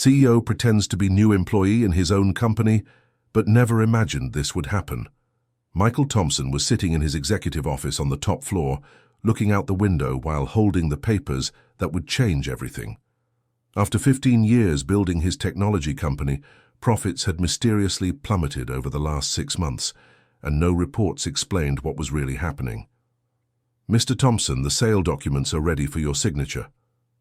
CEO pretends to be new employee in his own company, but never imagined this would happen. Michael Thompson was sitting in his executive office on the top floor, looking out the window while holding the papers that would change everything. After 15 years building his technology company, profits had mysteriously plummeted over the last 6 months, and no reports explained what was really happening. "Mr. Thompson, the sale documents are ready for your signature,"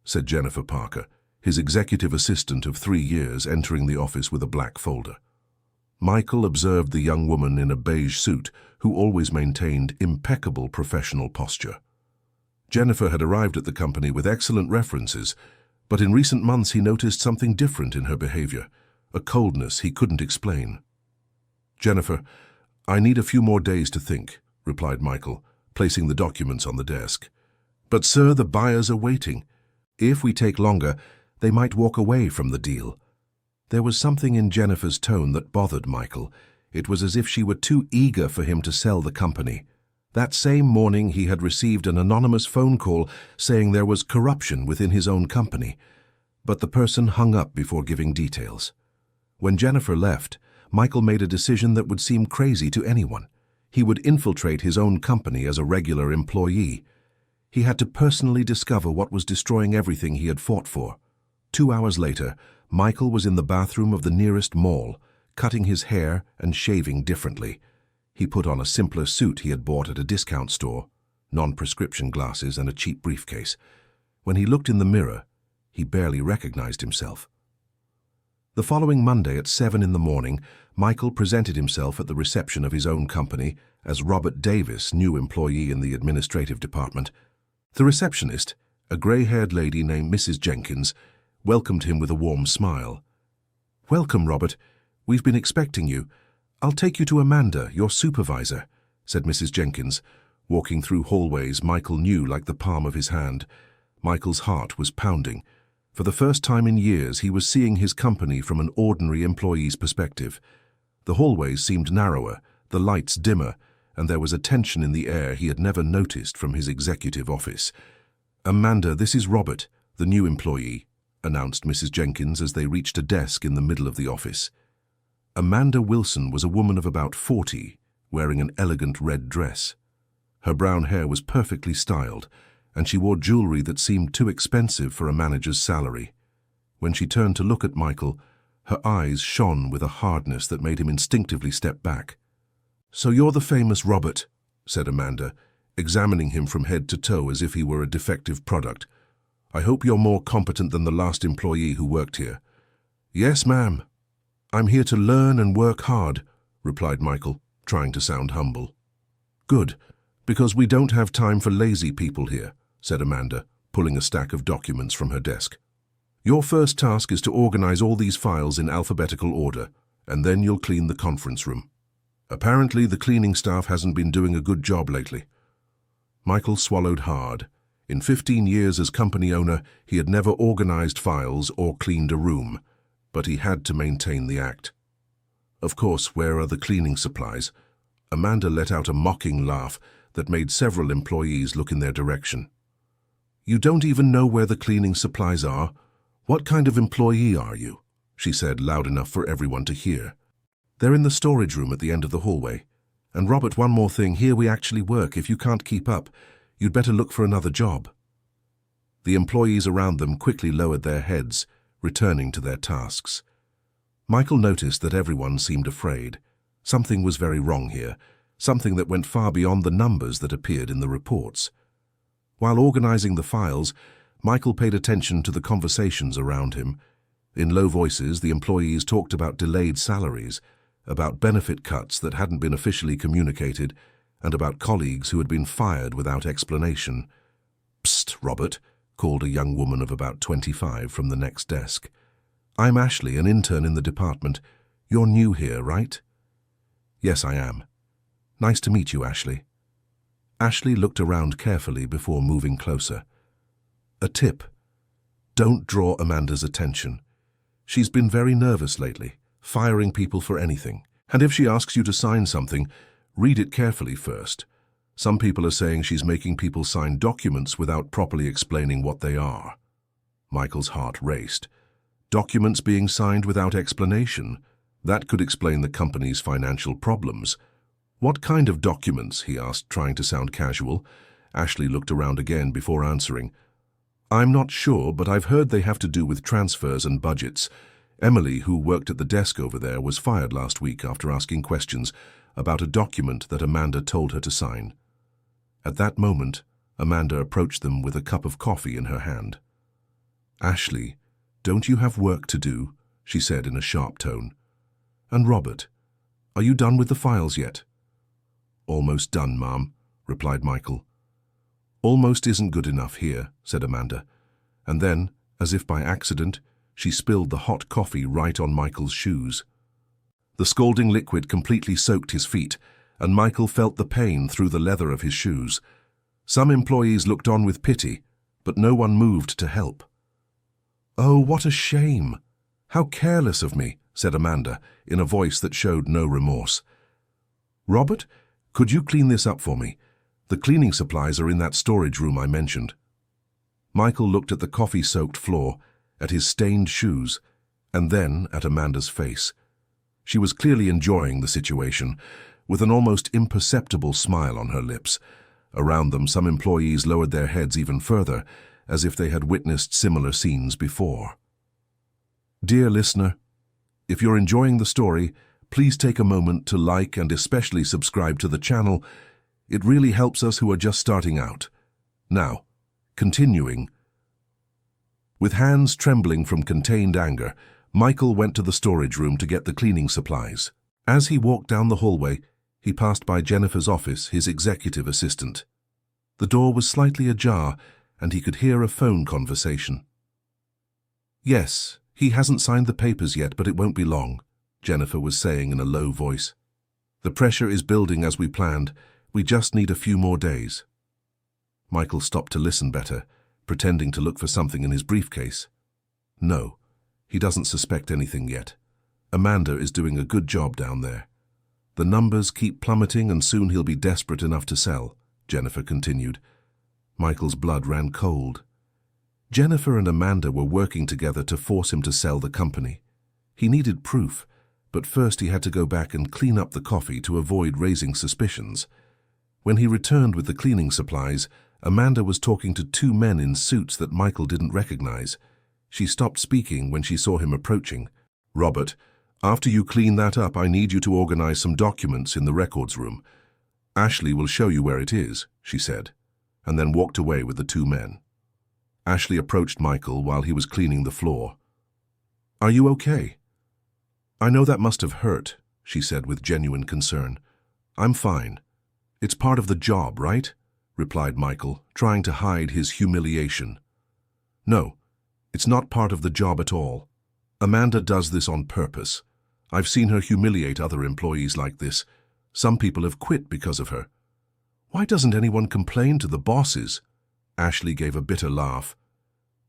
said Jennifer Parker, his executive assistant of 3 years, entering the office with a black folder. Michael observed the young woman in a beige suit, who always maintained impeccable professional posture. Jennifer had arrived at the company with excellent references, but in recent months he noticed something different in her behavior, a coldness he couldn't explain. "Jennifer, I need a few more days to think," replied Michael, placing the documents on the desk. "But sir, the buyers are waiting. If we take longer, they might walk away from the deal." There was something in Jennifer's tone that bothered Michael. It was as if she were too eager for him to sell the company. That same morning he had received an anonymous phone call saying there was corruption within his own company, but the person hung up before giving details. When Jennifer left, Michael made a decision that would seem crazy to anyone. He would infiltrate his own company as a regular employee. He had to personally discover what was destroying everything he had fought for. 2 hours later, Michael was in the bathroom of the nearest mall, cutting his hair and shaving differently. He put on a simpler suit he had bought at a discount store, non-prescription glasses and a cheap briefcase. When he looked in the mirror, he barely recognized himself. The following Monday at 7 in the morning, Michael presented himself at the reception of his own company as Robert Davis, new employee in the administrative department. The receptionist, a grey-haired lady named Mrs. Jenkins, welcomed him with a warm smile. "Welcome, Robert. We've been expecting you. I'll take you to Amanda, your supervisor," said Mrs. Jenkins, walking through hallways Michael knew like the palm of his hand. Michael's heart was pounding. For the first time in years, he was seeing his company from an ordinary employee's perspective. The hallways seemed narrower, the lights dimmer, and there was a tension in the air he had never noticed from his executive office. "Amanda, this is Robert, the new employee," announced Mrs. Jenkins as they reached a desk in the middle of the office. Amanda Wilson was a woman of about 40, wearing an elegant red dress. Her brown hair was perfectly styled, and she wore jewelry that seemed too expensive for a manager's salary. When she turned to look at Michael, her eyes shone with a hardness that made him instinctively step back. "So you're the famous Robert," said Amanda, examining him from head to toe as if he were a defective product. "I hope you're more competent than the last employee who worked here." "Yes, ma'am. I'm here to learn and work hard," replied Michael, trying to sound humble. "Good, because we don't have time for lazy people here," said Amanda, pulling a stack of documents from her desk. "Your first task is to organize all these files in alphabetical order, and then you'll clean the conference room. Apparently, the cleaning staff hasn't been doing a good job lately." Michael swallowed hard. In 15 years as company owner, he had never organized files or cleaned a room, but he had to maintain the act. "Of course, where are the cleaning supplies?" Amanda let out a mocking laugh that made several employees look in their direction. "You don't even know where the cleaning supplies are? What kind of employee are you?" she said loud enough for everyone to hear. "They're in the storage room at the end of the hallway. And Robert, one more thing, here we actually work. If you can't keep up, you'd better look for another job." The employees around them quickly lowered their heads, returning to their tasks. Michael noticed that everyone seemed afraid. Something was very wrong here, something that went far beyond the numbers that appeared in the reports. While organizing the files, Michael paid attention to the conversations around him. In low voices, the employees talked about delayed salaries, about benefit cuts that hadn't been officially communicated, and about colleagues who had been fired without explanation. "Psst, Robert," called a young woman of about 25 from the next desk. "I'm Ashley, an intern in the department. You're new here, right?" "Yes, I am." "Nice to meet you, Ashley." Ashley looked around carefully before moving closer. "A tip. Don't draw Amanda's attention. She's been very nervous lately, firing people for anything. And if she asks you to sign something, read it carefully first. Some people are saying she's making people sign documents without properly explaining what they are." Michael's heart raced. Documents being signed without explanation. That could explain the company's financial problems. What kind of documents? He asked, trying to sound casual. Ashley looked around again before answering. I'm not sure, but I've heard they have to do with transfers and budgets. Emily, who worked at the desk over there, was fired last week after asking questions about a document that Amanda told her to sign. At that moment, Amanda approached them with a cup of coffee in her hand. Ashley, don't you have work to do? She said in a sharp tone. And Robert, are you done with the files yet? Almost done, Ma'am, replied Michael. Almost isn't good enough here, said Amanda. And then, as if by accident, she spilled the hot coffee right on Michael's shoes. The scalding liquid completely soaked his feet, and Michael felt the pain through the leather of his shoes. Some employees looked on with pity, but no one moved to help. Oh, what a shame! How careless of me, said Amanda, in a voice that showed no remorse. Robert, could you clean this up for me? The cleaning supplies are in that storage room I mentioned. Michael looked at the coffee-soaked floor, at his stained shoes, and then at Amanda's face. She was clearly enjoying the situation, with an almost imperceptible smile on her lips. Around them, some employees lowered their heads even further, as if they had witnessed similar scenes before. Dear listener, if you're enjoying the story, please take a moment to like and especially subscribe to the channel. It really helps us who are just starting out. Now, continuing. With hands trembling from contained anger, Michael went to the storage room to get the cleaning supplies. As he walked down the hallway, he passed by Jennifer's office, his executive assistant. The door was slightly ajar, and he could hear a phone conversation. Yes, he hasn't signed the papers yet, but it won't be long, Jennifer was saying in a low voice. The pressure is building as we planned. We just need a few more days. Michael stopped to listen better, pretending to look for something in his briefcase. No, he doesn't suspect anything yet. Amanda is doing a good job down there. The numbers keep plummeting and soon he'll be desperate enough to sell, Jennifer continued. Michael's blood ran cold. Jennifer and Amanda were working together to force him to sell the company. He needed proof, but first he had to go back and clean up the coffee to avoid raising suspicions. When he returned with the cleaning supplies, Amanda was talking to two men in suits that Michael didn't recognize. She stopped speaking when she saw him approaching. Robert, after you clean that up, I need you to organize some documents in the records room. Ashley will show you where it is, she said, and then walked away with the two men. Ashley approached Michael while he was cleaning the floor. Are you okay? I know that must have hurt, she said with genuine concern. I'm fine. It's part of the job, right? Replied Michael, trying to hide his humiliation. No, it's not part of the job at all. Amanda does this on purpose. I've seen her humiliate other employees like this. Some people have quit because of her. Why doesn't anyone complain to the bosses? Ashley gave a bitter laugh.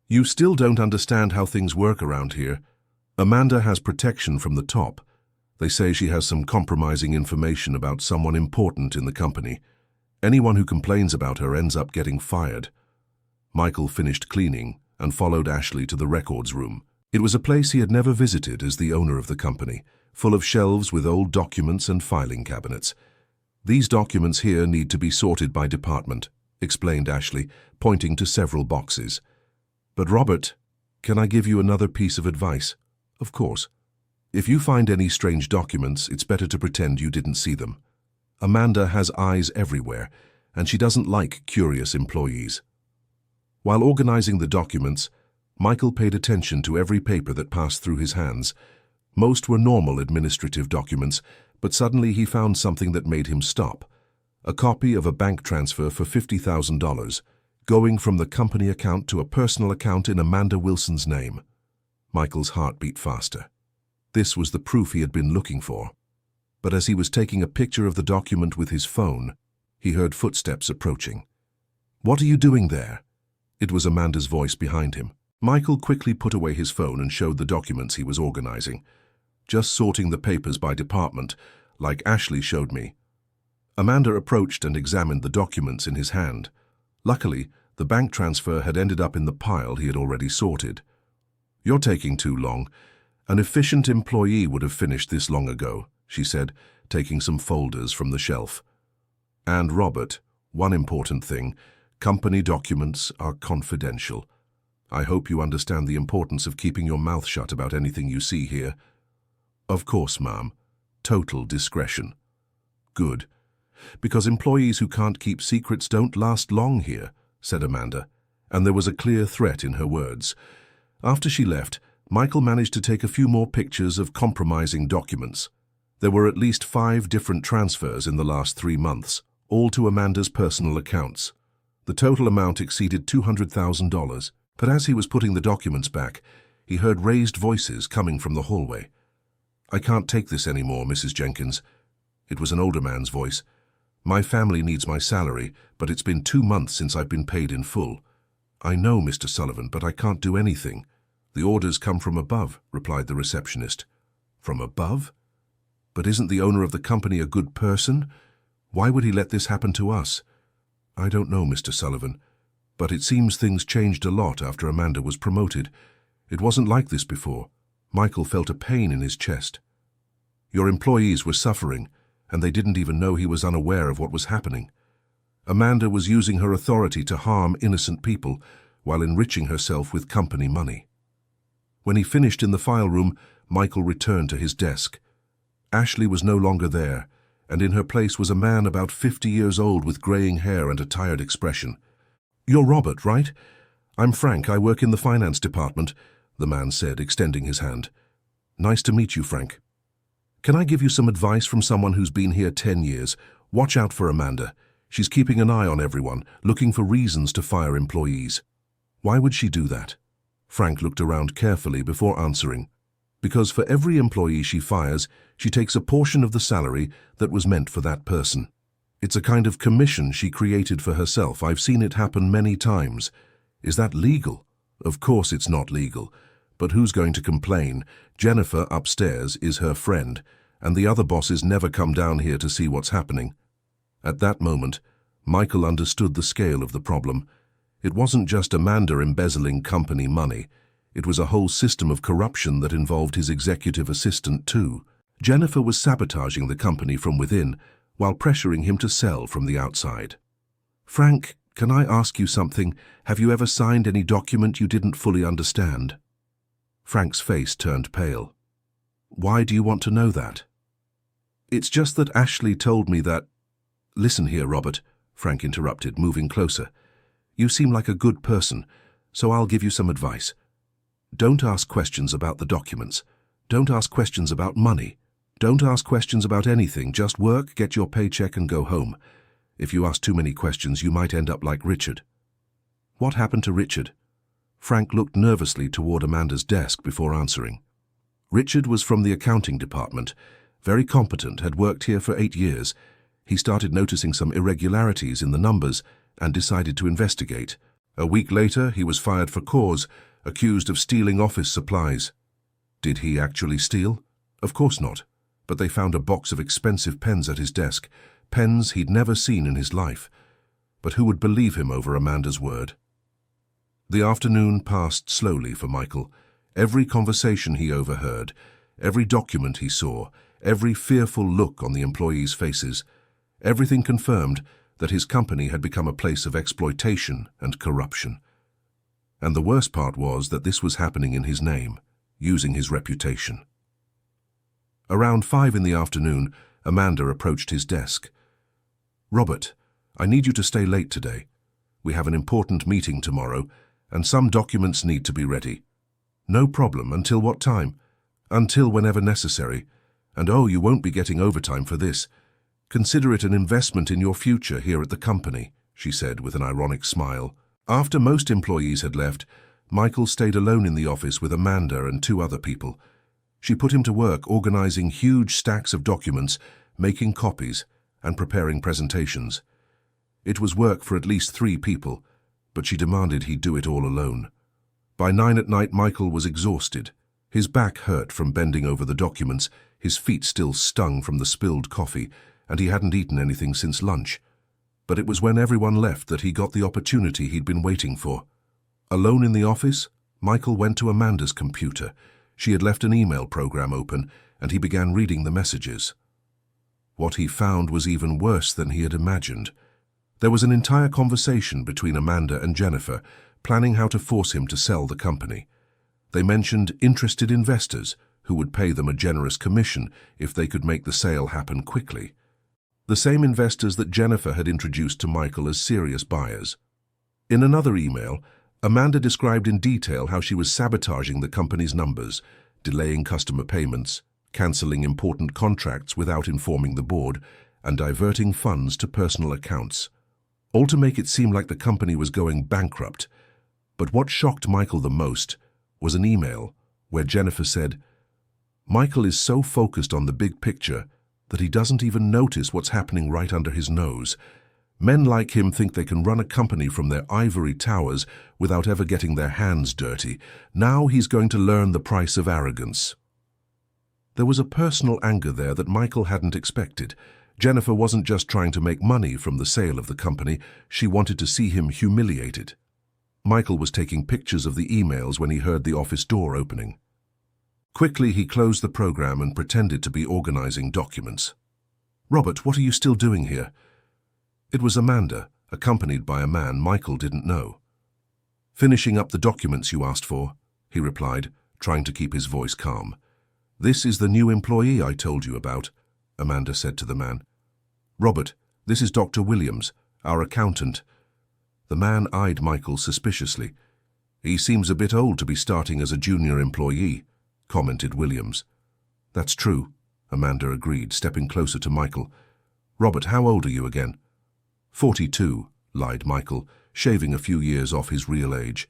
You still don't understand how things work around here. Amanda has protection from the top. They say she has some compromising information about someone important in the company. Anyone who complains about her ends up getting fired. Michael finished cleaning and followed Ashley to the records room. It was a place he had never visited as the owner of the company, full of shelves with old documents and filing cabinets. These documents here need to be sorted by department, explained Ashley, pointing to several boxes. But Robert, can I give you another piece of advice? Of course. If you find any strange documents, it's better to pretend you didn't see them. Amanda has eyes everywhere, and she doesn't like curious employees. While organizing the documents, Michael paid attention to every paper that passed through his hands. Most were normal administrative documents, but suddenly he found something that made him stop. A copy of a bank transfer for $50,000, going from the company account to a personal account in Amanda Wilson's name. Michael's heart beat faster. This was the proof he had been looking for. But as he was taking a picture of the document with his phone, he heard footsteps approaching. What are you doing there? It was Amanda's voice behind him. Michael quickly put away his phone and showed the documents he was organizing. Just sorting the papers by department, like Ashley showed me. Amanda approached and examined the documents in his hand. Luckily, the bank transfer had ended up in the pile he had already sorted. "You're taking too long. An efficient employee would have finished this long ago," she said, taking some folders from the shelf. "And Robert, one important thing, company documents are confidential. I hope you understand the importance of keeping your mouth shut about anything you see here." "Of course, ma'am. Total discretion." "Good. Because employees who can't keep secrets don't last long here," said Amanda, and there was a clear threat in her words. After she left, Michael managed to take a few more pictures of compromising documents. There were at least 5 different transfers in the last 3 months, all to Amanda's personal accounts. The total amount exceeded $200,000, but as he was putting the documents back, he heard raised voices coming from the hallway. "I can't take this anymore, Mrs. Jenkins." It was an older man's voice. "My family needs my salary, but it's been 2 months since I've been paid in full." "I know, Mr. Sullivan, but I can't do anything." "The orders come from above," replied the receptionist. "From above? But isn't the owner of the company a good person? Why would he let this happen to us?" "I don't know, Mr. Sullivan, but it seems things changed a lot after Amanda was promoted. It wasn't like this before." Michael felt a pain in his chest. "Your employees were suffering, and they didn't even know he was unaware of what was happening. Amanda was using her authority to harm innocent people while enriching herself with company money." When he finished in the file room, Michael returned to his desk. Ashley was no longer there, and in her place was a man about 50 years old with graying hair and a tired expression. "You're Robert, right? I'm Frank. I work in the finance department," the man said, extending his hand. "Nice to meet you, Frank. Can I give you some advice from someone who's been here 10 years? Watch out for Amanda. She's keeping an eye on everyone, looking for reasons to fire employees." "Why would she do that?" Frank looked around carefully before answering. "Because for every employee she fires, she takes a portion of the salary that was meant for that person. It's a kind of commission she created for herself. I've seen it happen many times. Is that legal?" "Of course it's not legal. But who's going to complain? Jennifer upstairs is her friend, and the other bosses never come down here to see what's happening." At that moment, Michael understood the scale of the problem. It wasn't just Amanda embezzling company money. It was a whole system of corruption that involved his executive assistant too. Jennifer was sabotaging the company from within, while pressuring him to sell from the outside. "Frank, can I ask you something? Have you ever signed any document you didn't fully understand?" Frank's face turned pale. "Why do you want to know that?" "It's just that Ashley told me that—" "Listen here, Robert," Frank interrupted, moving closer. "You seem like a good person, so I'll give you some advice. Don't ask questions about the documents. Don't ask questions about money. Don't ask questions about anything. Just work, get your paycheck, and go home. If you ask too many questions, you might end up like Richard." "What happened to Richard?" Frank looked nervously toward Amanda's desk before answering. "Richard was from the accounting department. Very competent, had worked here for 8 years. He started noticing some irregularities in the numbers and decided to investigate. A week later, he was fired for cause, accused of stealing office supplies." "Did he actually steal?" "Of course not, but they found a box of expensive pens at his desk, pens he'd never seen in his life. But who would believe him over Amanda's word?" The afternoon passed slowly for Michael. Every conversation he overheard, every document he saw, every fearful look on the employees' faces, everything confirmed that his company had become a place of exploitation and corruption. And the worst part was that this was happening in his name, using his reputation. Around 5 in the afternoon, Amanda approached his desk. "Robert, I need you to stay late today. We have an important meeting tomorrow, and some documents need to be ready." "No problem. Until what time?" "Until whenever necessary. And oh, you won't be getting overtime for this. Consider it an investment in your future here at the company," she said with an ironic smile. After most employees had left, Michael stayed alone in the office with Amanda and 2 other people. She put him to work organizing huge stacks of documents, making copies, and preparing presentations. It was work for at least 3 people, but she demanded he do it all alone. By 9 at night, Michael was exhausted. His back hurt from bending over the documents, his feet still stung from the spilled coffee, and he hadn't eaten anything since lunch. But it was when everyone left that he got the opportunity he'd been waiting for. Alone in the office, Michael went to Amanda's computer. She had left an email program open, and he began reading the messages. What he found was even worse than he had imagined. There was an entire conversation between Amanda and Jennifer, planning how to force him to sell the company. They mentioned interested investors who would pay them a generous commission if they could make the sale happen quickly. The same investors that Jennifer had introduced to Michael as serious buyers. In another email, Amanda described in detail how she was sabotaging the company's numbers, delaying customer payments, cancelling important contracts without informing the board, and diverting funds to personal accounts, all to make it seem like the company was going bankrupt. But what shocked Michael the most was an email where Jennifer said, "Michael is so focused on the big picture that he doesn't even notice what's happening right under his nose. Men like him think they can run a company from their ivory towers without ever getting their hands dirty. Now he's going to learn the price of arrogance." There was a personal anger there that Michael hadn't expected. Jennifer wasn't just trying to make money from the sale of the company, she wanted to see him humiliated. Michael was taking pictures of the emails when he heard the office door opening. Quickly, he closed the program and pretended to be organizing documents. "Robert, what are you still doing here?" It was Amanda, accompanied by a man Michael didn't know. "Finishing up the documents you asked for," he replied, trying to keep his voice calm. "This is the new employee I told you about," Amanda said to the man. "Robert, this is Dr. Williams, our accountant." The man eyed Michael suspiciously. "He seems a bit old to be starting as a junior employee," commented Williams. "That's true," Amanda agreed, stepping closer to Michael. "Robert, how old are you again?" 42, lied Michael, shaving a few years off his real age.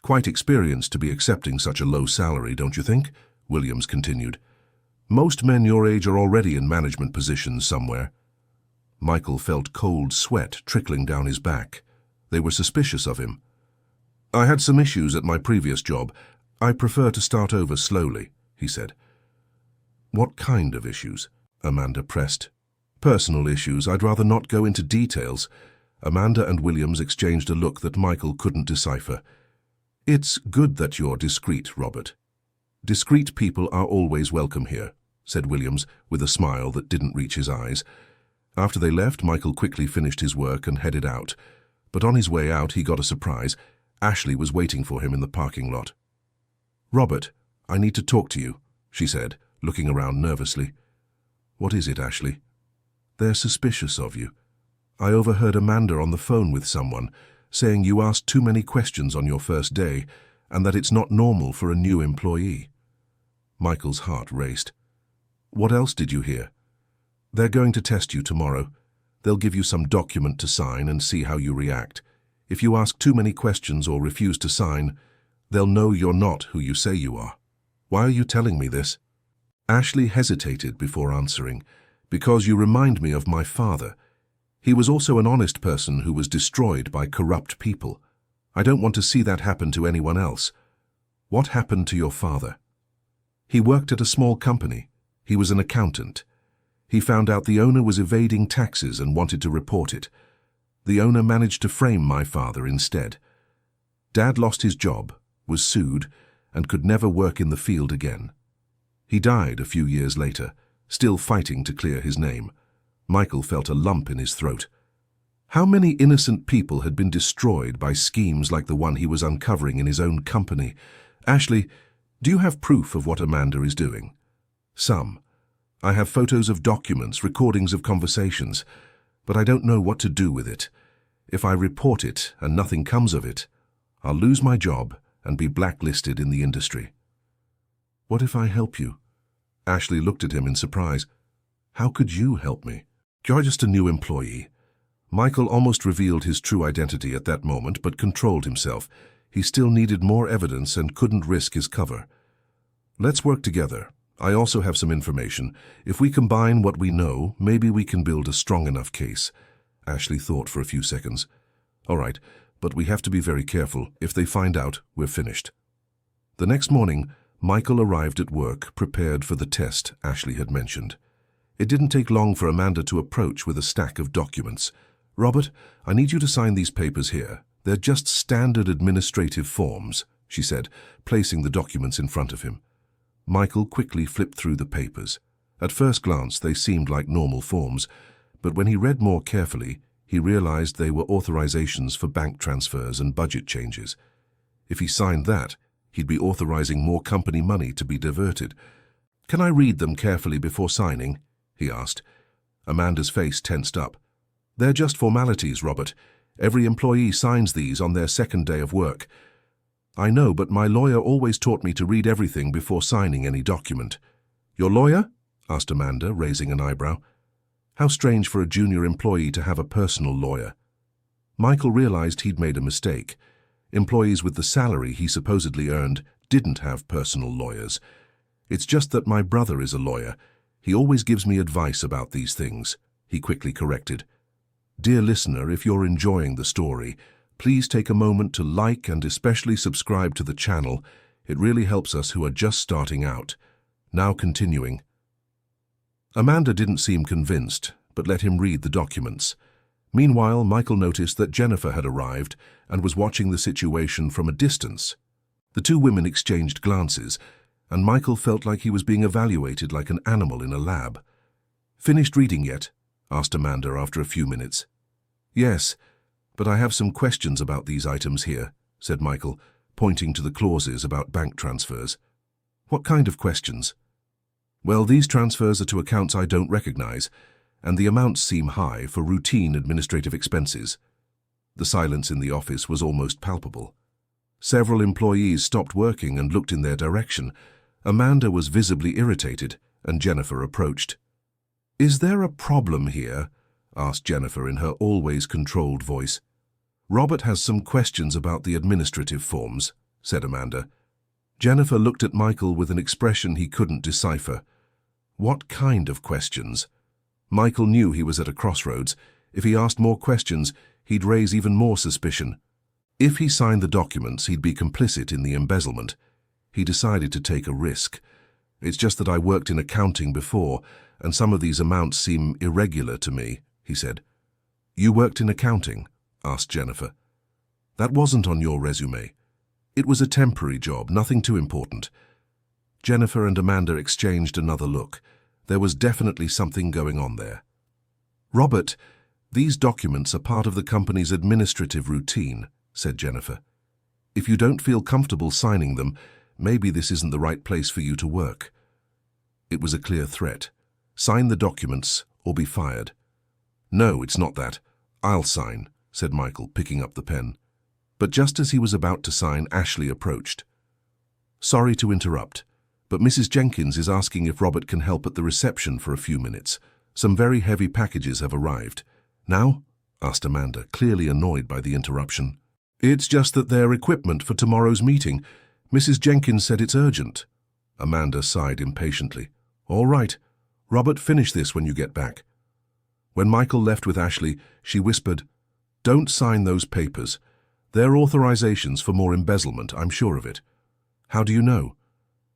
"Quite experienced to be accepting such a low salary, don't you think?" Williams continued. "Most men your age are already in management positions somewhere." Michael felt cold sweat trickling down his back. They were suspicious of him. "I had some issues at my previous job. I prefer to start over slowly," he said. "What kind of issues?" Amanda pressed. "Personal issues. I'd rather not go into details." Amanda and Williams exchanged a look that Michael couldn't decipher. "It's good that you're discreet, Robert." "Discreet people are always welcome here," said Williams, with a smile that didn't reach his eyes. After they left, Michael quickly finished his work and headed out. But on his way out, he got a surprise. Ashley was waiting for him in the parking lot. "Robert, I need to talk to you," she said, looking around nervously. "What is it, Ashley?" "They're suspicious of you. I overheard Amanda on the phone with someone, saying you asked too many questions on your first day, and that it's not normal for a new employee." Michael's heart raced. "What else did you hear?" "They're going to test you tomorrow. They'll give you some document to sign and see how you react. If you ask too many questions or refuse to sign, they'll know you're not who you say you are." "Why are you telling me this?" Ashley hesitated before answering. "Because you remind me of my father. He was also an honest person who was destroyed by corrupt people. I don't want to see that happen to anyone else." "What happened to your father?" "He worked at a small company. He was an accountant. He found out the owner was evading taxes and wanted to report it. The owner managed to frame my father instead. Dad lost his job, was sued, and could never work in the field again. He died a few years later, still fighting to clear his name." Michael felt a lump in his throat. How many innocent people had been destroyed by schemes like the one he was uncovering in his own company? "Ashley, do you have proof of what Amanda is doing?" "Some. I have photos of documents, recordings of conversations, but I don't know what to do with it. If I report it and nothing comes of it, I'll lose my job and be blacklisted in the industry." "What if I help you?" Ashley looked at him in surprise. "How could you help me?" "You're just a new employee." Michael almost revealed his true identity at that moment, but controlled himself. He still needed more evidence and couldn't risk his cover. "Let's work together. I also have some information. If we combine what we know, maybe we can build a strong enough case." Ashley thought for a few seconds. "All right, but we have to be very careful. If they find out, we're finished." The next morning, Michael arrived at work, prepared for the test Ashley had mentioned. It didn't take long for Amanda to approach with a stack of documents. "Robert, I need you to sign these papers here. They're just standard administrative forms," she said, placing the documents in front of him. Michael quickly flipped through the papers. At first glance, they seemed like normal forms, but when he read more carefully, he realized they were authorizations for bank transfers and budget changes. If he signed that, he'd be authorizing more company money to be diverted. "Can I read them carefully before signing?" he asked. Amanda's face tensed up. "They're just formalities, Robert. Every employee signs these on their second day of work." "I know, but my lawyer always taught me to read everything before signing any document." "Your lawyer?" asked Amanda, raising an eyebrow. How strange for a junior employee to have a personal lawyer. Michael realized he'd made a mistake. Employees with the salary he supposedly earned didn't have personal lawyers. "It's just that my brother is a lawyer. He always gives me advice about these things," he quickly corrected. Dear listener, if you're enjoying the story, please take a moment to like and especially subscribe to the channel. It really helps us who are just starting out. Now continuing. Amanda didn't seem convinced, but let him read the documents. Meanwhile, Michael noticed that Jennifer had arrived and was watching the situation from a distance. The two women exchanged glances, and Michael felt like he was being evaluated like an animal in a lab. "Finished reading yet?" asked Amanda after a few minutes. "Yes, but I have some questions about these items here," said Michael, pointing to the clauses about bank transfers. "What kind of questions?" "Well, these transfers are to accounts I don't recognize, and the amounts seem high for routine administrative expenses." The silence in the office was almost palpable. Several employees stopped working and looked in their direction. Amanda was visibly irritated, and Jennifer approached. "Is there a problem here?" asked Jennifer in her always controlled voice. "Robert has some questions about the administrative forms," said Amanda. Jennifer looked at Michael with an expression he couldn't decipher. What kind of questions? Michael knew he was at a crossroads. If he asked more questions, he'd raise even more suspicion. If he signed the documents, he'd be complicit in the embezzlement. He decided to take a risk. "It's just that I worked in accounting before, and some of these amounts seem irregular to me," he said. "You worked in accounting?" asked Jennifer. "That wasn't on your resume. It was a temporary job, nothing too important." Jennifer and Amanda exchanged another look. There was definitely something going on there. "Robert, these documents are part of the company's administrative routine," said Jennifer. "If you don't feel comfortable signing them, maybe this isn't the right place for you to work." It was a clear threat. "Sign the documents or be fired." "No, it's not that. I'll sign," said Michael, picking up the pen. But just as he was about to sign, Ashley approached. "Sorry to interrupt, but Mrs. Jenkins is asking if Robert can help at the reception for a few minutes. Some very heavy packages have arrived." "Now?" asked Amanda, clearly annoyed by the interruption. "It's just that they're equipment for tomorrow's meeting. Mrs. Jenkins said it's urgent." Amanda sighed impatiently. "All right. Robert, finish this when you get back." When Michael left with Ashley, she whispered, "Don't sign those papers. They're authorizations for more embezzlement, I'm sure of it." "How do you know?"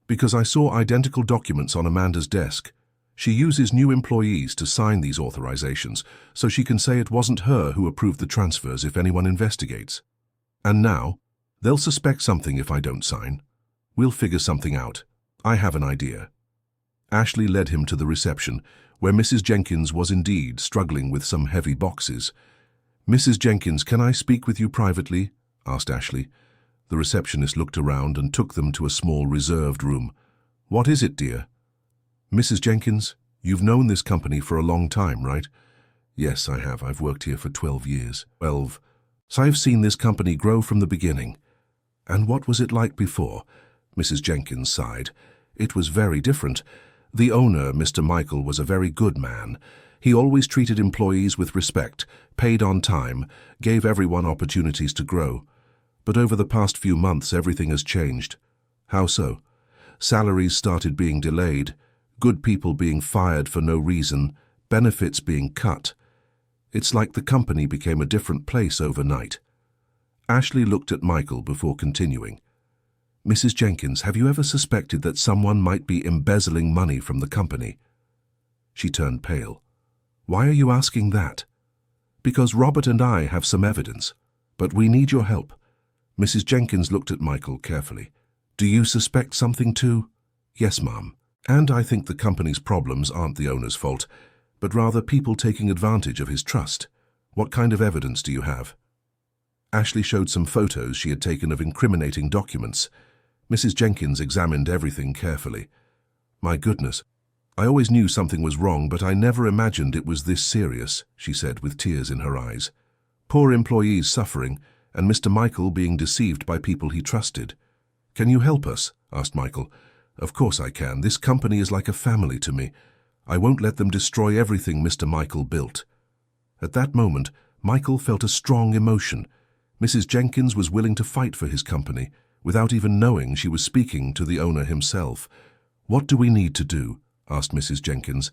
"Because I saw identical documents on Amanda's desk. She uses new employees to sign these authorizations, so she can say it wasn't her who approved the transfers if anyone investigates. And now, they'll suspect something if I don't sign. We'll figure something out. I have an idea." Ashley led him to the reception, where Mrs. Jenkins was indeed struggling with some heavy boxes. "Mrs. Jenkins, can I speak with you privately?" asked Ashley. The receptionist looked around and took them to a small reserved room. "What is it, dear?" "Mrs. Jenkins, you've known this company for a long time, right?" "Yes, I have. I've worked here for 12 years. 12. So I've seen this company grow from the beginning." "And what was it like before?" Mrs. Jenkins sighed. "It was very different. The owner, Mr. Michael, was a very good man. He always treated employees with respect, paid on time, gave everyone opportunities to grow. But over the past few months, everything has changed." "How so?" "Salaries started being delayed, good people being fired for no reason, benefits being cut. It's like the company became a different place overnight." Ashley looked at Michael before continuing. "Mrs. Jenkins, have you ever suspected that someone might be embezzling money from the company?" She turned pale. "Why are you asking that?" "Because Robert and I have some evidence, but we need your help. Mrs. Jenkins looked at Michael carefully. Do you suspect something too? Yes, ma'am. And I think the company's problems aren't the owner's fault, but rather people taking advantage of his trust. What kind of evidence do you have? Ashley showed some photos she had taken of incriminating documents. Mrs. Jenkins examined everything carefully. My goodness, I always knew something was wrong, but I never imagined it was this serious, she said with tears in her eyes. Poor employees suffering, and Mr. Michael being deceived by people he trusted. Can you help us? Asked Michael. Of course I can. This company is like a family to me. I won't let them destroy everything Mr. Michael built. At that moment, Michael felt a strong emotion. Mrs. Jenkins was willing to fight for his company, without even knowing she was speaking to the owner himself. What do we need to do? Asked Mrs. Jenkins.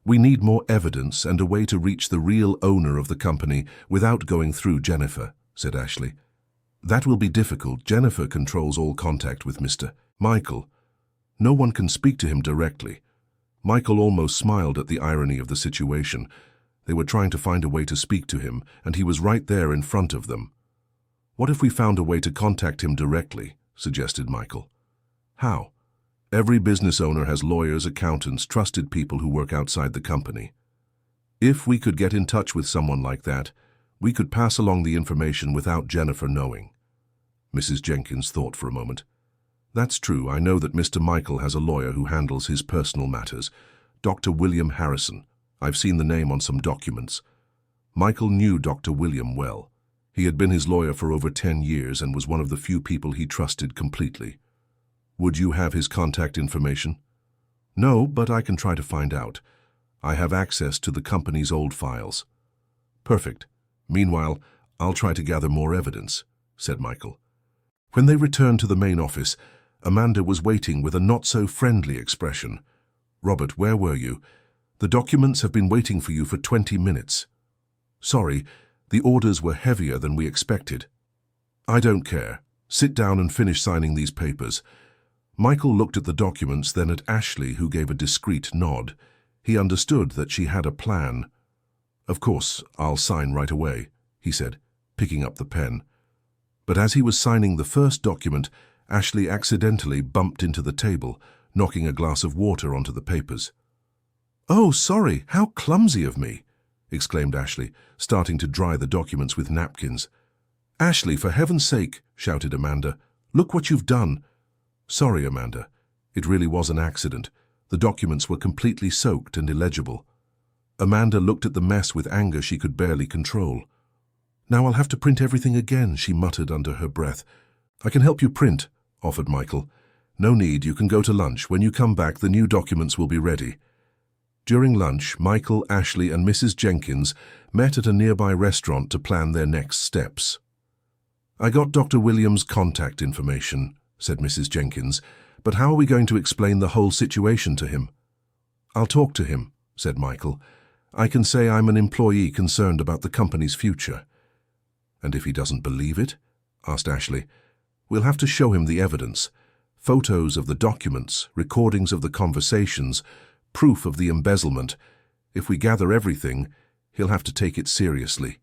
We need more evidence and a way to reach the real owner of the company without going through Jennifer, said Ashley. That will be difficult. Jennifer controls all contact with Mr. Michael. No one can speak to him directly. Michael almost smiled at the irony of the situation. They were trying to find a way to speak to him, and he was right there in front of them. What if we found a way to contact him directly? Suggested Michael. How? Every business owner has lawyers, accountants, trusted people who work outside the company. If we could get in touch with someone like that, we could pass along the information without Jennifer knowing. Mrs. Jenkins thought for a moment. That's true. I know that Mr. Michael has a lawyer who handles his personal matters, Dr. William Harrison. I've seen the name on some documents. Michael knew Dr. William well. He had been his lawyer for over 10 years and was one of the few people he trusted completely. Would you have his contact information? No, but I can try to find out. I have access to the company's old files. Perfect. Meanwhile, I'll try to gather more evidence, said Michael. When they returned to the main office, Amanda was waiting with a not-so-friendly expression. Robert, where were you? The documents have been waiting for you for 20 minutes. Sorry, the orders were heavier than we expected. I don't care. Sit down and finish signing these papers. Michael looked at the documents, then at Ashley, who gave a discreet nod. He understood that she had a plan. Of course, I'll sign right away, he said, picking up the pen. But as he was signing the first document, Ashley accidentally bumped into the table, knocking a glass of water onto the papers. Oh, sorry, how clumsy of me, exclaimed Ashley, starting to dry the documents with napkins. Ashley, for heaven's sake, shouted Amanda. Look what you've done. Sorry, Amanda. It really was an accident. The documents were completely soaked and illegible. Amanda looked at the mess with anger she could barely control. Now I'll have to print everything again, she muttered under her breath. I can help you print, offered Michael. No need, you can go to lunch. When you come back, the new documents will be ready. During lunch, Michael, Ashley, and Mrs. Jenkins met at a nearby restaurant to plan their next steps. I got Dr. Williams' contact information, said Mrs. Jenkins, but how are we going to explain the whole situation to him? I'll talk to him, said Michael. I can say I'm an employee concerned about the company's future. And if he doesn't believe it? Asked Ashley. We'll have to show him the evidence. Photos of the documents, recordings of the conversations, proof of the embezzlement. If we gather everything, he'll have to take it seriously.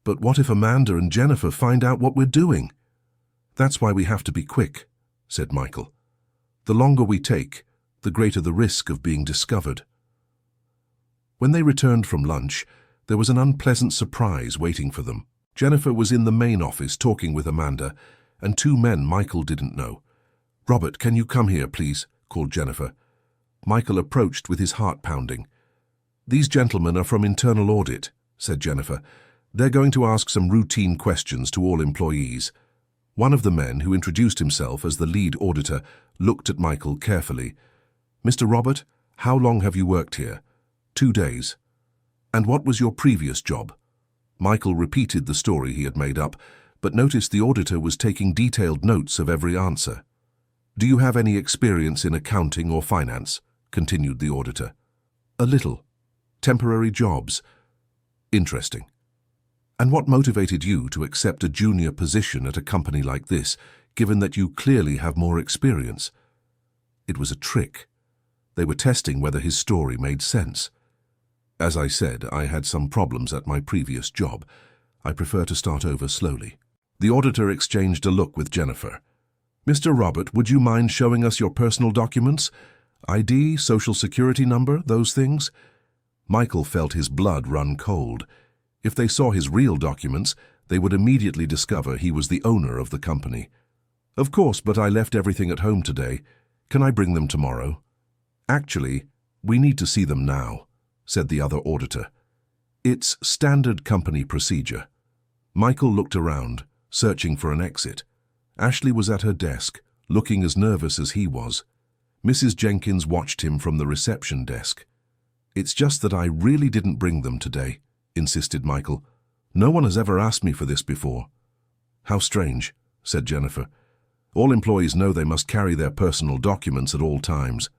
But what if Amanda and Jennifer find out what we're doing? That's why we have to be quick, said Michael. The longer we take, the greater the risk of being discovered. When they returned from lunch, there was an unpleasant surprise waiting for them. Jennifer was in the main office talking with Amanda, and two men Michael didn't know. Robert, can you come here, please? Called Jennifer. Michael approached with his heart pounding. These gentlemen are from Internal Audit, said Jennifer. They're going to ask some routine questions to all employees. One of the men, who introduced himself as the lead auditor, looked at Michael carefully. Mr. Robert, how long have you worked here? 2 days. And what was your previous job? Michael repeated the story he had made up, but noticed the auditor was taking detailed notes of every answer. Do you have any experience in accounting or finance? Continued the auditor. A little. Temporary jobs. Interesting. And what motivated you to accept a junior position at a company like this, given that you clearly have more experience? It was a trick. They were testing whether his story made sense. As I said, I had some problems at my previous job. I prefer to start over slowly. The auditor exchanged a look with Jennifer. "Mr. Robert, would you mind showing us your personal documents? ID, social security number, those things?" Michael felt his blood run cold. If they saw his real documents, they would immediately discover he was the owner of the company. "Of course, but I left everything at home today. Can I bring them tomorrow?" "Actually, we need to see them now," said the other auditor. "It's standard company procedure." Michael looked around, searching for an exit. Ashley was at her desk, looking as nervous as he was. Mrs. Jenkins watched him from the reception desk. "It's just that I really didn't bring them today," insisted Michael. "No one has ever asked me for this before." "How strange," said Jennifer. "All employees know they must carry their personal documents at all times."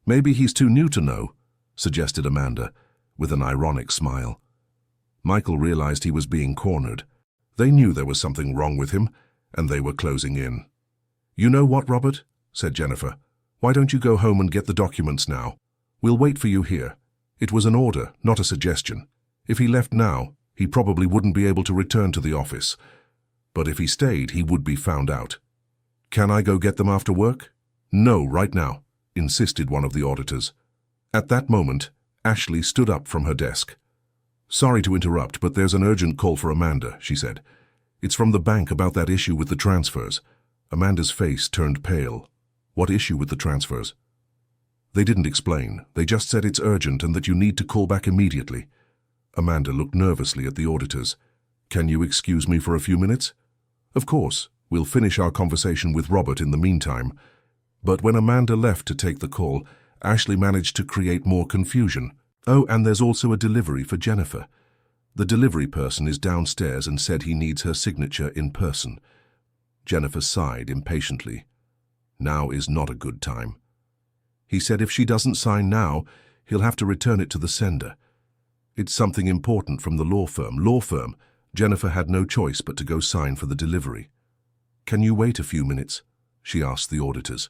"Maybe he's too new to know," suggested Amanda, with an ironic smile. Michael realized he was being cornered. They knew there was something wrong with him, and they were closing in. "You know what, Robert?" said Jennifer. "Why don't you go home and get the documents now? We'll wait for you here. It was an order, not a suggestion. If he left now, he probably wouldn't be able to return to the office. But if he stayed, he would be found out." "Can I go get them after work?" "No, right now," insisted one of the auditors. At that moment, Ashley stood up from her desk. "Sorry to interrupt, but there's an urgent call for Amanda," she said. "It's from the bank about that issue with the transfers." Amanda's face turned pale. "What issue with the transfers?" "They didn't explain. They just said it's urgent and that you need to call back immediately." Amanda looked nervously at the auditors. "Can you excuse me for a few minutes?" "Of course. We'll finish our conversation with Robert in the meantime." But when Amanda left to take the call, Ashley managed to create more confusion. "Oh, and there's also a delivery for Jennifer. The delivery person is downstairs and said he needs her signature in person." Jennifer sighed impatiently. Now is not a good time. "He said if she doesn't sign now, he'll have to return it to the sender. It's something important from the law firm. Jennifer had no choice but to go sign for the delivery." "Can you wait a few minutes?" she asked the auditors.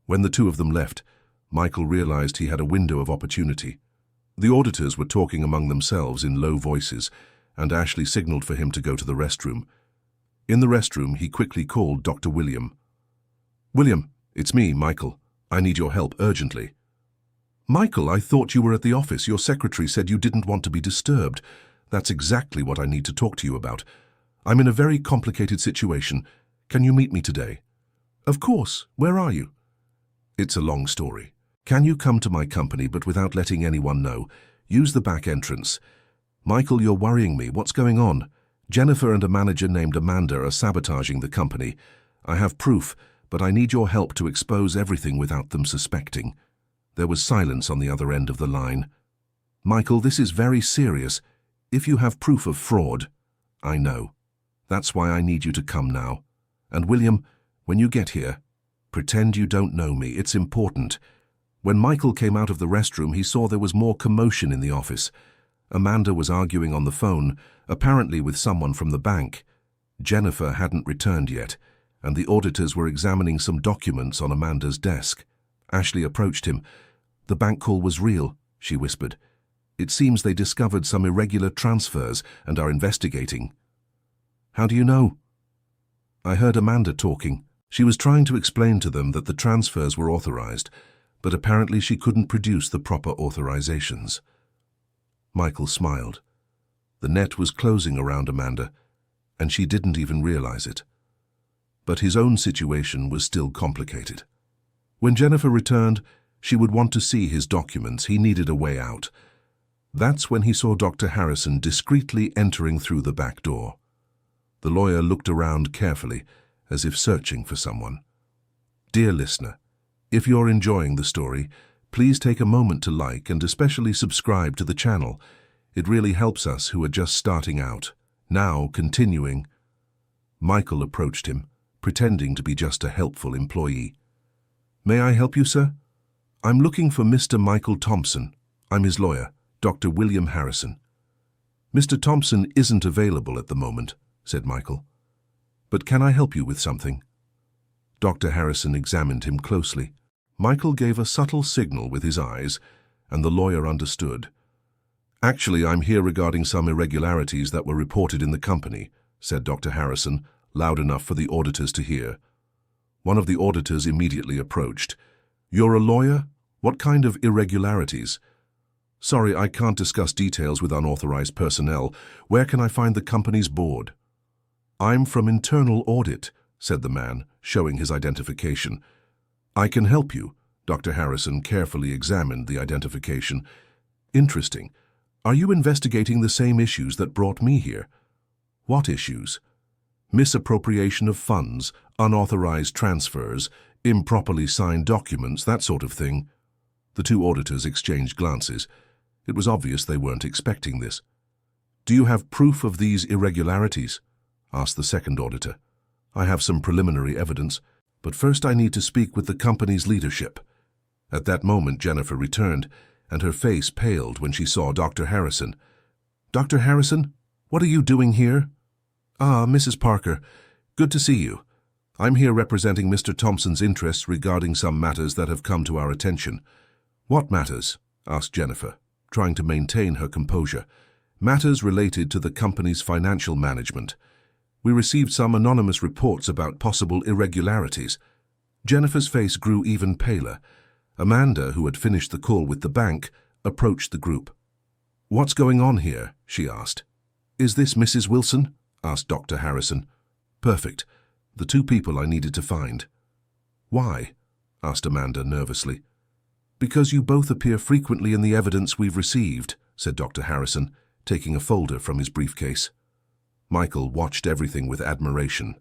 When the two of them left, Michael realized he had a window of opportunity. The auditors were talking among themselves in low voices, and Ashley signaled for him to go to the restroom. In the restroom, he quickly called Dr. William. "William, it's me, Michael. I need your help urgently." "Michael, I thought you were at the office. Your secretary said you didn't want to be disturbed." "That's exactly what I need to talk to you about. I'm in a very complicated situation. Can you meet me today?" "Of course. Where are you?" "It's a long story. Can you come to my company but without letting anyone know? Use the back entrance." "Michael, you're worrying me. What's going on?" "Jennifer and a manager named Amanda are sabotaging the company. I have proof, but I need your help to expose everything without them suspecting." There was silence on the other end of the line. "Michael, this is very serious. If you have proof of fraud—" "I know. That's why I need you to come now. And William, when you get here, pretend you don't know me. It's important." When Michael came out of the restroom, he saw there was more commotion in the office. Amanda was arguing on the phone, apparently with someone from the bank. Jennifer hadn't returned yet, and the auditors were examining some documents on Amanda's desk. Ashley approached him. "The bank call was real," she whispered. "It seems they discovered some irregular transfers and are investigating." "How do you know?" "I heard Amanda talking. She was trying to explain to them that the transfers were authorized, but apparently she couldn't produce the proper authorizations." Michael smiled. The net was closing around Amanda, and she didn't even realize it. But his own situation was still complicated. When Jennifer returned, she would want to see his documents. He needed a way out. That's when he saw Dr. Harrison discreetly entering through the back door. The lawyer looked around carefully, as if searching for someone. Dear listener, if you're enjoying the story, please take a moment to like and especially subscribe to the channel. It really helps us who are just starting out. Now, continuing. Michael approached him, pretending to be just a helpful employee. "May I help you, sir?" "I'm looking for Mr. Michael Thompson. I'm his lawyer, Dr. William Harrison." "Mr. Thompson isn't available at the moment," said Michael. "But can I help you with something?" Dr. Harrison examined him closely. Michael gave a subtle signal with his eyes, and the lawyer understood. "Actually, I'm here regarding some irregularities that were reported in the company," said Dr. Harrison, loud enough for the auditors to hear. One of the auditors immediately approached. "You're a lawyer? What kind of irregularities?" "Sorry, I can't discuss details with unauthorized personnel. Where can I find the company's board?" "I'm from internal audit," said the man, showing his identification. "I can help you." Dr. Harrison carefully examined the identification. "Interesting. Are you investigating the same issues that brought me here?" "What issues?" "Misappropriation of funds, unauthorized transfers, improperly signed documents, that sort of thing." The two auditors exchanged glances. It was obvious they weren't expecting this. "Do you have proof of these irregularities?" asked the second auditor. "I have some preliminary evidence, but first I need to speak with the company's leadership." At that moment, Jennifer returned, and her face paled when she saw Dr. Harrison. "Dr. Harrison, what are you doing here?" "Ah, Mrs. Parker, good to see you. I'm here representing Mr. Thompson's interests regarding some matters that have come to our attention." "What matters?" asked Jennifer, trying to maintain her composure. "Matters related to the company's financial management. We received some anonymous reports about possible irregularities." Jennifer's face grew even paler. Amanda, who had finished the call with the bank, approached the group. "What's going on here?" she asked. "Is this Mrs. Wilson?" asked Dr. Harrison. "Perfect. The two people I needed to find." "Why?" asked Amanda nervously. "Because you both appear frequently in the evidence we've received," said Dr. Harrison, taking a folder from his briefcase. Michael watched everything with admiration.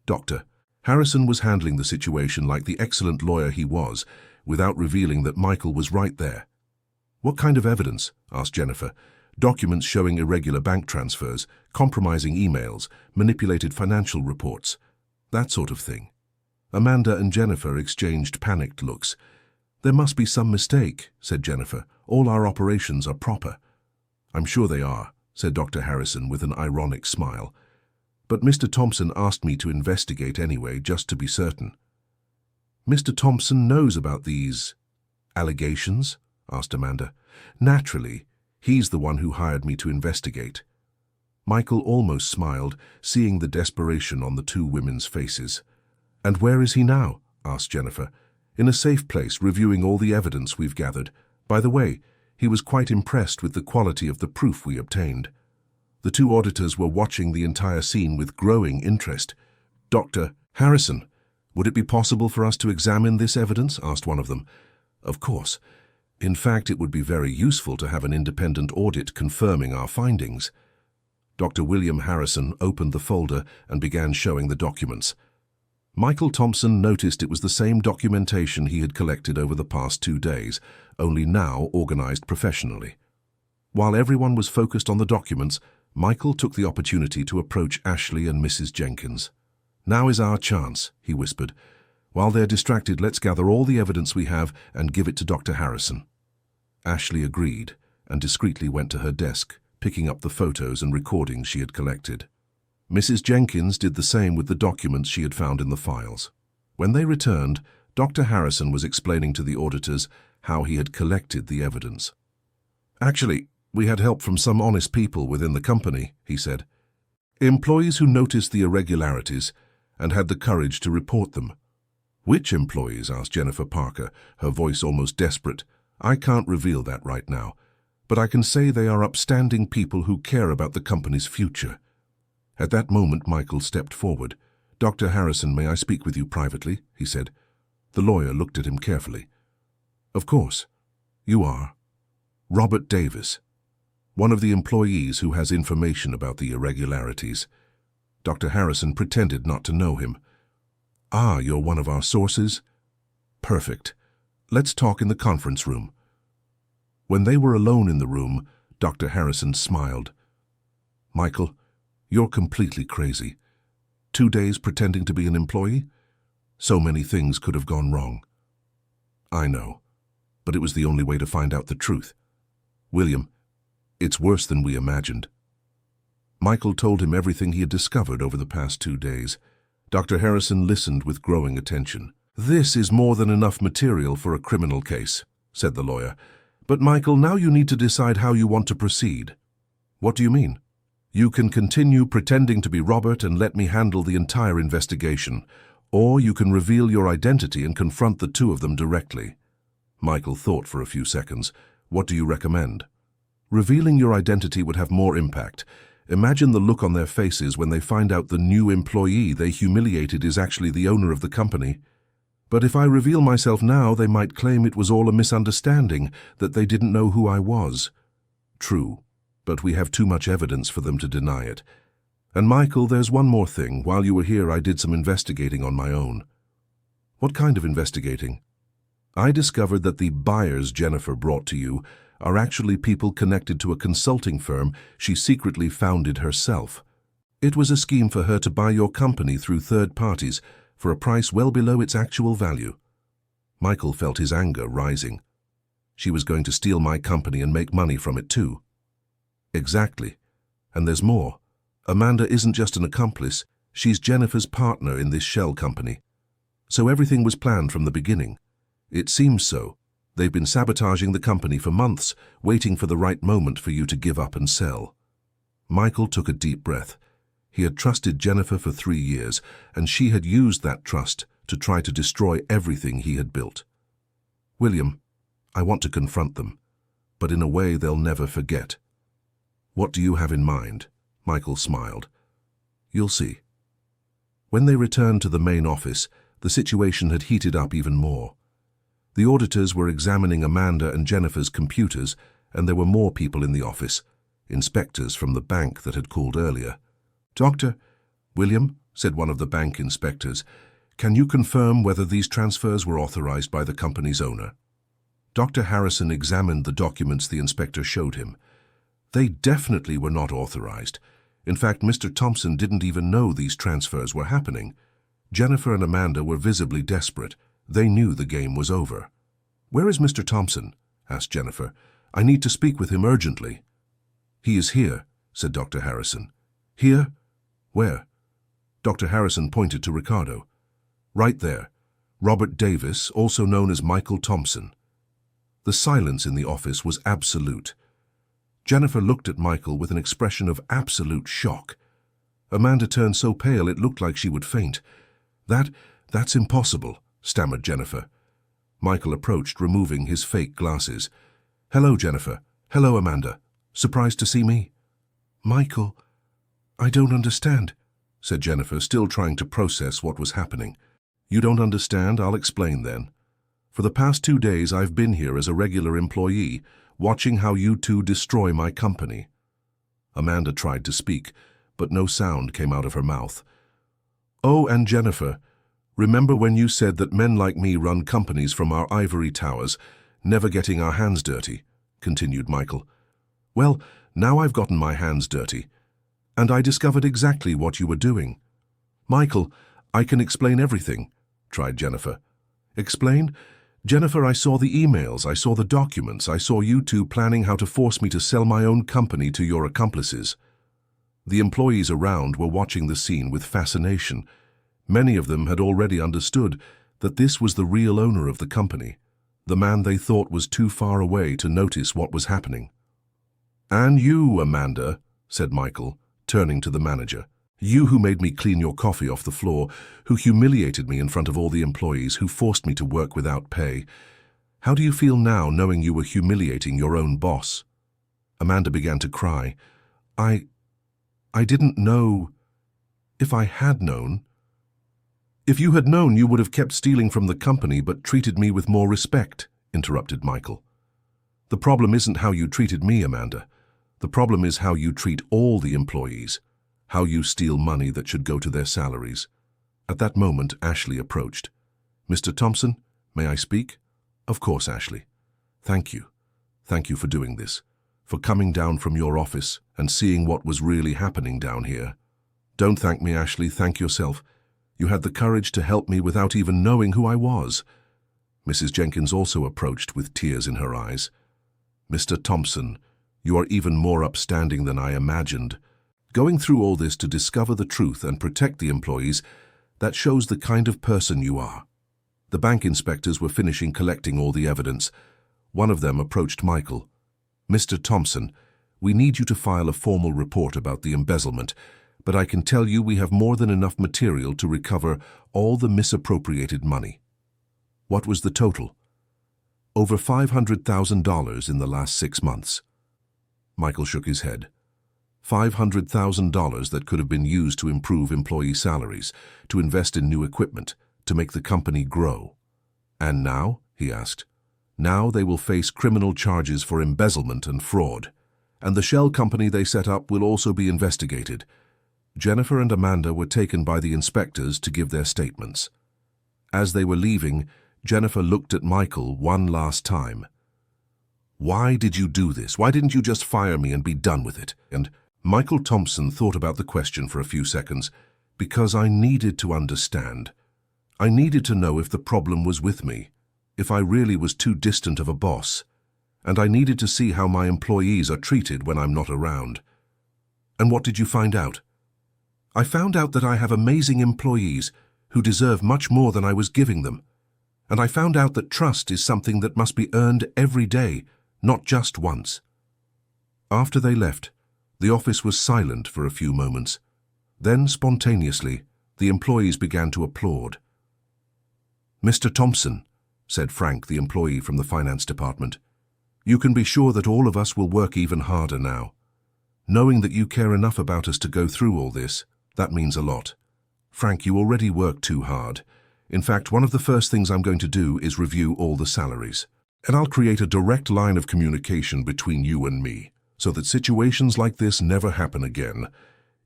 Dr. Harrison was handling the situation like the excellent lawyer he was, without revealing that Michael was right there. "What kind of evidence?" asked Jennifer. "Documents showing irregular bank transfers, compromising emails, manipulated financial reports, that sort of thing." Amanda and Jennifer exchanged panicked looks. "There must be some mistake," said Jennifer. "All our operations are proper." "I'm sure they are," said Dr. Harrison with an ironic smile. "But Mr. Thompson asked me to investigate anyway, just to be certain." "Mr. Thompson knows about these allegations?" asked Amanda. "Naturally. He's the one who hired me to investigate." Michael almost smiled, seeing the desperation on the two women's faces. "And where is he now?" asked Jennifer. "In a safe place, reviewing all the evidence we've gathered. By the way, he was quite impressed with the quality of the proof we obtained." The two auditors were watching the entire scene with growing interest. "Dr. Harrison, would it be possible for us to examine this evidence?" asked one of them. "Of course. In fact, it would be very useful to have an independent audit confirming our findings." Dr. William Harrison opened the folder and began showing the documents. Michael Thompson noticed it was the same documentation he had collected over the past 2 days, only now organized professionally. While everyone was focused on the documents, Michael took the opportunity to approach Ashley and Mrs. Jenkins. "Now is our chance," he whispered. "While they're distracted, let's gather all the evidence we have and give it to Dr. Harrison." Ashley agreed and discreetly went to her desk, picking up the photos and recordings she had collected. Mrs. Jenkins did the same with the documents she had found in the files. When they returned, Dr. Harrison was explaining to the auditors how he had collected the evidence. "Actually, we had help from some honest people within the company," he said. "Employees who noticed the irregularities and had the courage to report them." "Which employees?" asked Jennifer Parker, her voice almost desperate. "I can't reveal that right now, but I can say they are upstanding people who care about the company's future." At that moment, Michael stepped forward. "Dr. Harrison, may I speak with you privately?" he said. The lawyer looked at him carefully. "Of course. You are?" "Robert Davis, one of the employees who has information about the irregularities." Dr. Harrison pretended not to know him. "Ah, you're one of our sources? Perfect. Let's talk in the conference room." When they were alone in the room, Dr. Harrison smiled. "Michael, you're completely crazy. 2 days pretending to be an employee? So many things could have gone wrong." "I know, but it was the only way to find out the truth. William, it's worse than we imagined." Michael told him everything he had discovered over the past 2 days. Dr. Harrison listened with growing attention. "This is more than enough material for a criminal case," said the lawyer. "But Michael, now you need to decide how you want to proceed." "What do you mean?" You can continue pretending to be Robert and let me handle the entire investigation, or you can reveal your identity and confront the two of them directly. Michael thought for a few seconds. What do you recommend? Revealing your identity would have more impact. Imagine the look on their faces when they find out the new employee they humiliated is actually the owner of the company. But if I reveal myself now, they might claim it was all a misunderstanding, that they didn't know who I was. True, but we have too much evidence for them to deny it. And Michael, there's one more thing. While you were here, I did some investigating on my own. What kind of investigating? I discovered that the buyers Jennifer brought to you are actually people connected to a consulting firm she secretly founded herself. It was a scheme for her to buy your company through third parties for a price well below its actual value. Michael felt his anger rising. She was going to steal my company and make money from it too. Exactly. And there's more. Amanda isn't just an accomplice, she's Jennifer's partner in this shell company. So everything was planned from the beginning. It seems so. They've been sabotaging the company for months, waiting for the right moment for you to give up and sell. Michael took a deep breath. He had trusted Jennifer for 3 years, and she had used that trust to try to destroy everything he had built. William, I want to confront them, but in a way they'll never forget. What do you have in mind? Michael smiled. You'll see. When they returned to the main office, the situation had heated up even more. The auditors were examining Amanda and Jennifer's computers, and there were more people in the office, inspectors from the bank that had called earlier. Doctor, William, said one of the bank inspectors, can you confirm whether these transfers were authorized by the company's owner? Dr. Harrison examined the documents the inspector showed him. They definitely were not authorized. In fact, Mr. Thompson didn't even know these transfers were happening. Jennifer and Amanda were visibly desperate. They knew the game was over. Where is Mr. Thompson? Asked Jennifer. I need to speak with him urgently. He is here, said Dr. Harrison. Here? Where? Dr. Harrison pointed to Ricardo. Right there. Robert Davis, also known as Michael Thompson. The silence in the office was absolute. Jennifer looked at Michael with an expression of absolute shock. Amanda turned so pale it looked like she would faint. That's impossible, stammered Jennifer. Michael approached, removing his fake glasses. Hello, Jennifer. Hello, Amanda. Surprised to see me? Michael, I don't understand, said Jennifer, still trying to process what was happening. You don't understand? I'll explain then. For the past 2 days, I've been here as a regular employee, watching how you two destroy my company. Amanda tried to speak, but no sound came out of her mouth. Oh, and Jennifer, remember when you said that men like me run companies from our ivory towers, never getting our hands dirty, continued Michael. Well, now I've gotten my hands dirty, and I discovered exactly what you were doing. Michael, I can explain everything, tried Jennifer. Explain? Jennifer, I saw the emails, I saw the documents, I saw you two planning how to force me to sell my own company to your accomplices. The employees around were watching the scene with fascination. Many of them had already understood that this was the real owner of the company, the man they thought was too far away to notice what was happening. And you, Amanda, said Michael, turning to the manager. You who made me clean your coffee off the floor, who humiliated me in front of all the employees, who forced me to work without pay. How do you feel now knowing you were humiliating your own boss? Amanda began to cry. I didn't know. If I had known. If you had known, you would have kept stealing from the company but treated me with more respect, interrupted Michael. The problem isn't how you treated me, Amanda. The problem is how you treat all the employees. How you steal money that should go to their salaries. At that moment, Ashley approached. Mr. Thompson, may I speak? Of course, Ashley. Thank you. Thank you for doing this, for coming down from your office and seeing what was really happening down here. Don't thank me, Ashley, thank yourself. You had the courage to help me without even knowing who I was. Mrs. Jenkins also approached with tears in her eyes. Mr. Thompson, you are even more upstanding than I imagined. Going through all this to discover the truth and protect the employees, that shows the kind of person you are. The bank inspectors were finishing collecting all the evidence. One of them approached Michael. Mr. Thompson, We need you to file a formal report about the embezzlement, but I can tell you we have more than enough material to recover all the misappropriated money." "What was the total?" "Over $500,000 in the last 6 months." Michael shook his head. $500,000 that could have been used to improve employee salaries, to invest in new equipment, to make the company grow. "And now?" he asked. "Now they will face criminal charges for embezzlement and fraud. And the shell company they set up will also be investigated." Jennifer and Amanda were taken by the inspectors to give their statements. As they were leaving, Jennifer looked at Michael one last time. "Why did you do this? Why didn't you just fire me and be done with it?" And Michael Thompson thought about the question for a few seconds. "Because I needed to understand. I needed to know if the problem was with me, if I really was too distant of a boss, and I needed to see how my employees are treated when I'm not around." "And what did you find out?" "I found out that I have amazing employees who deserve much more than I was giving them. And I found out that trust is something that must be earned every day, not just once." After they left, the office was silent for a few moments. Then, spontaneously, the employees began to applaud. "Mr. Thompson," said Frank, the employee from the finance department, "you can be sure that all of us will work even harder now. Knowing that you care enough about us to go through all this, that means a lot. Frank, you already work too hard. In fact, one of the first things I'm going to do is review all the salaries. And I'll create a direct line of communication between you and me, so that situations like this never happen again."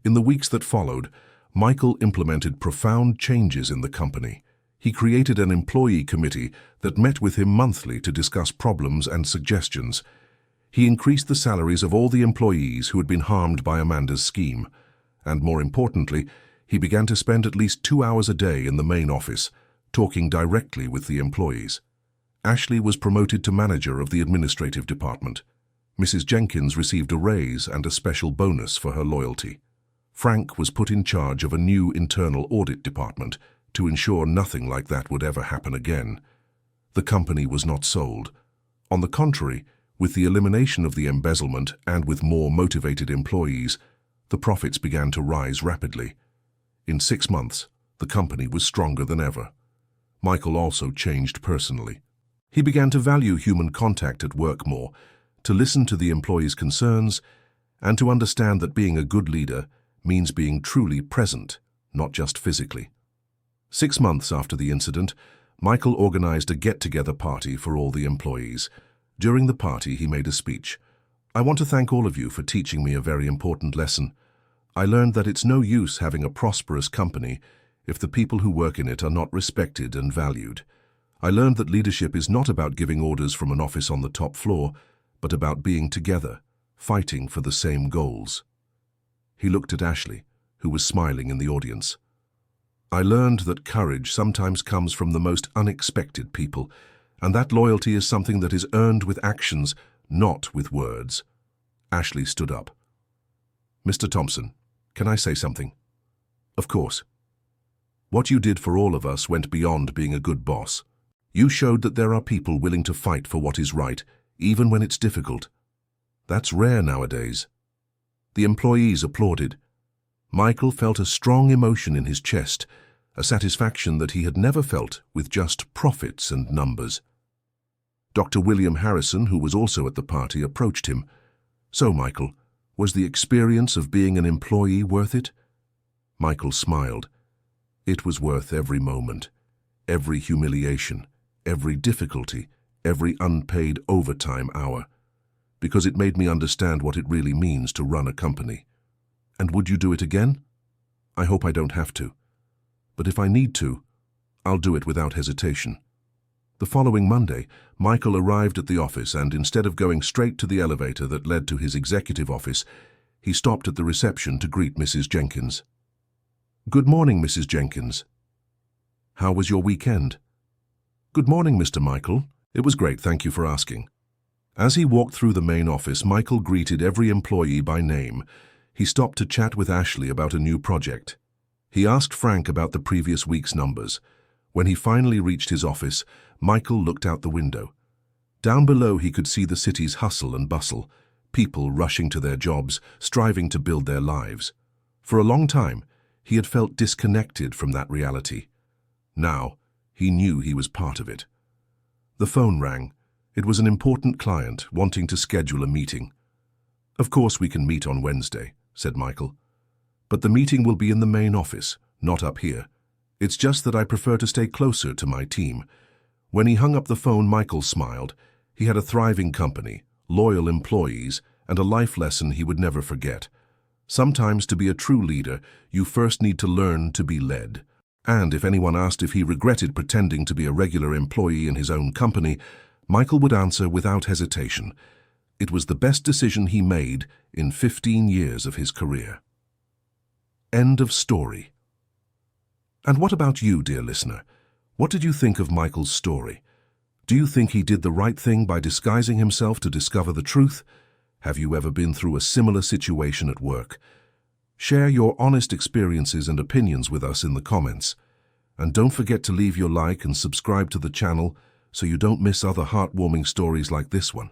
In the weeks that followed, Michael implemented profound changes in the company. He created an employee committee that met with him monthly to discuss problems and suggestions. He increased the salaries of all the employees who had been harmed by Amanda's scheme. And more importantly, he began to spend at least 2 hours a day in the main office, talking directly with the employees. Ashley was promoted to manager of the administrative department. Mrs. Jenkins received a raise and a special bonus for her loyalty. Frank was put in charge of a new internal audit department to ensure nothing like that would ever happen again. The company was not sold. On the contrary, with the elimination of the embezzlement and with more motivated employees, the profits began to rise rapidly. In 6 months, the company was stronger than ever. Michael also changed personally. He began to value human contact at work more, to listen to the employees' concerns, and to understand that being a good leader means being truly present, not just physically. 6 months after the incident, Michael organized a get-together party for all the employees. During the party, he made a speech. "I want to thank all of you for teaching me a very important lesson. I learned that it's no use having a prosperous company if the people who work in it are not respected and valued. I learned that leadership is not about giving orders from an office on the top floor, but about being together, fighting for the same goals." He looked at Ashley, who was smiling in the audience. "I learned that courage sometimes comes from the most unexpected people, and that loyalty is something that is earned with actions, not with words." Ashley stood up. "Mr. Thompson, can I say something?" "Of course." "What you did for all of us went beyond being a good boss. You showed that there are people willing to fight for what is right, even when it's difficult. That's rare nowadays." The employees applauded. Michael felt a strong emotion in his chest, a satisfaction that he had never felt with just profits and numbers. Dr. William Harrison, who was also at the party, approached him. "So, Michael, was the experience of being an employee worth it?" Michael smiled. "It was worth every moment, every humiliation, every difficulty, every unpaid overtime hour, because it made me understand what it really means to run a company." "And would you do it again?" "I hope I don't have to. But if I need to, I'll do it without hesitation." The following Monday, Michael arrived at the office and instead of going straight to the elevator that led to his executive office, he stopped at the reception to greet Mrs. Jenkins. "Good morning, Mrs. Jenkins. How was your weekend?" "Good morning, Mr. Michael. It was great, thank you for asking." As he walked through the main office, Michael greeted every employee by name. He stopped to chat with Ashley about a new project. He asked Frank about the previous week's numbers. When he finally reached his office, Michael looked out the window. Down below he could see the city's hustle and bustle. people rushing to their jobs, striving to build their lives. For a long time, he had felt disconnected from that reality. Now, he knew he was part of it. The phone rang. It was an important client wanting to schedule a meeting. "Of course we can meet on Wednesday," said Michael. "But the meeting will be in the main office, not up here. It's just that I prefer to stay closer to my team." When he hung up the phone, Michael smiled. He had a thriving company, loyal employees, and a life lesson he would never forget. Sometimes to be a true leader, you first need to learn to be led. And if anyone asked if he regretted pretending to be a regular employee in his own company, Michael would answer without hesitation. It was the best decision he made in 15 years of his career. End of story. And what about you, dear listener? What did you think of Michael's story? Do you think he did the right thing by disguising himself to discover the truth? Have you ever been through a similar situation at work? Share your honest experiences and opinions with us in the comments. And don't forget to leave your like and subscribe to the channel so you don't miss other heartwarming stories like this one.